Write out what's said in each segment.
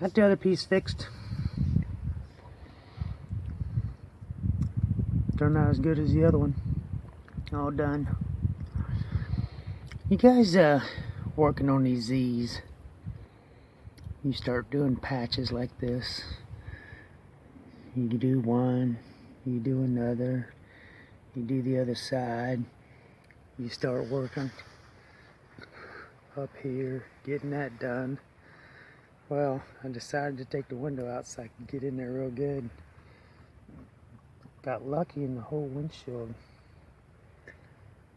Got the other piece fixed. Turned out as good as the other one. All done. You guys working on these Z's, you start doing patches like this. You do one, you do another, you do the other side. You start working up here, getting that done. Well, I decided to take the window out so I could get in there real good. Got lucky and the whole windshield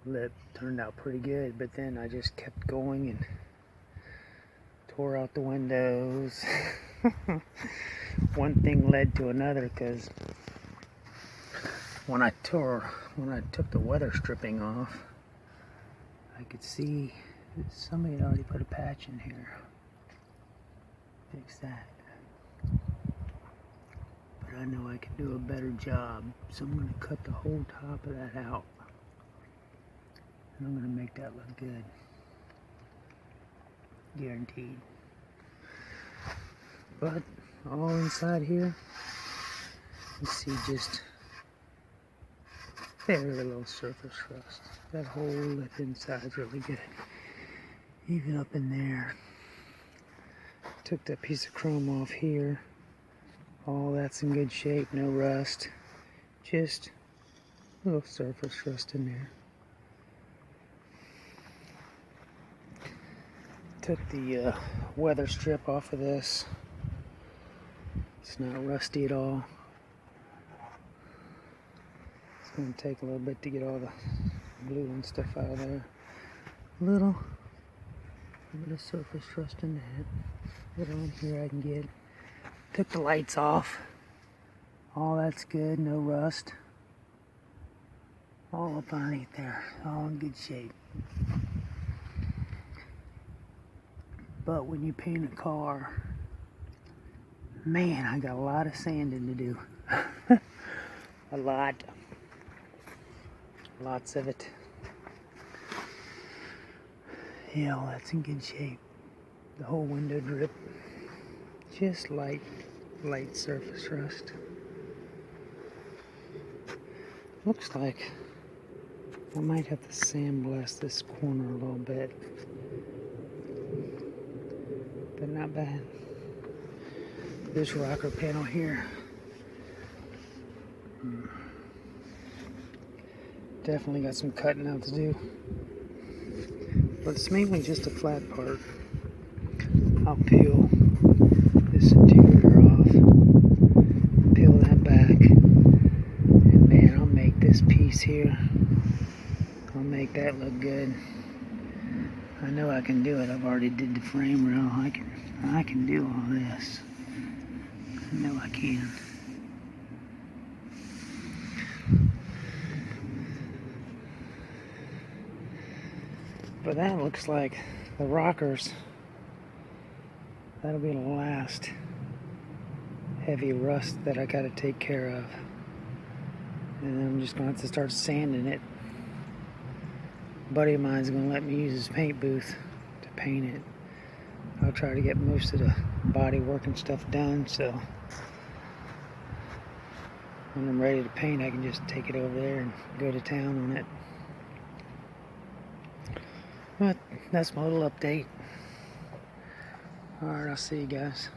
lip turned out pretty good, but then I just kept going and tore out the windows. One thing led to another, because when I took the weather stripping off, I could see that somebody had already put a patch in here. Fix that. But I know I can do a better job, so I'm going to cut the whole top of that out. And I'm going to make that look good. Guaranteed. But all inside here, you see just very little surface rust. That whole lip inside is really good. Even up in there. Took that piece of chrome off here. All that's in good shape, no rust. Just a little surface rust in there. Took the weather strip off of this. It's not rusty at all. It's going to take a little bit to get all the glue and stuff out of there. Little bit of surface rust in the head. Little in here I can get. Took the lights off. All that's good, no rust. All up underneath there, all in good shape. But when you paint a car, man, I got a lot of sanding to do. A lot. Lots of it. Yeah, all that's in good shape. The whole window drip. Just light surface rust. Looks like I might have to sandblast this corner a little bit. But not bad. This rocker panel here. Definitely got some cutting out to do. But it's mainly just a flat part. I'll peel this interior off. Peel that back. And man, I'll make this piece here. I'll make that look good. I know I can do it. I've already did the frame rail. I can do all this. I know I can. But that looks like the rockers. That'll be the last heavy rust that I gotta take care of. And then I'm just gonna have to start sanding it. A buddy of mine's gonna let me use his paint booth to paint it. I'll try to get most of the body work and stuff done, so when I'm ready to paint, I can just take it over there and go to town on it. But that's my little update. Alright, I'll see you guys.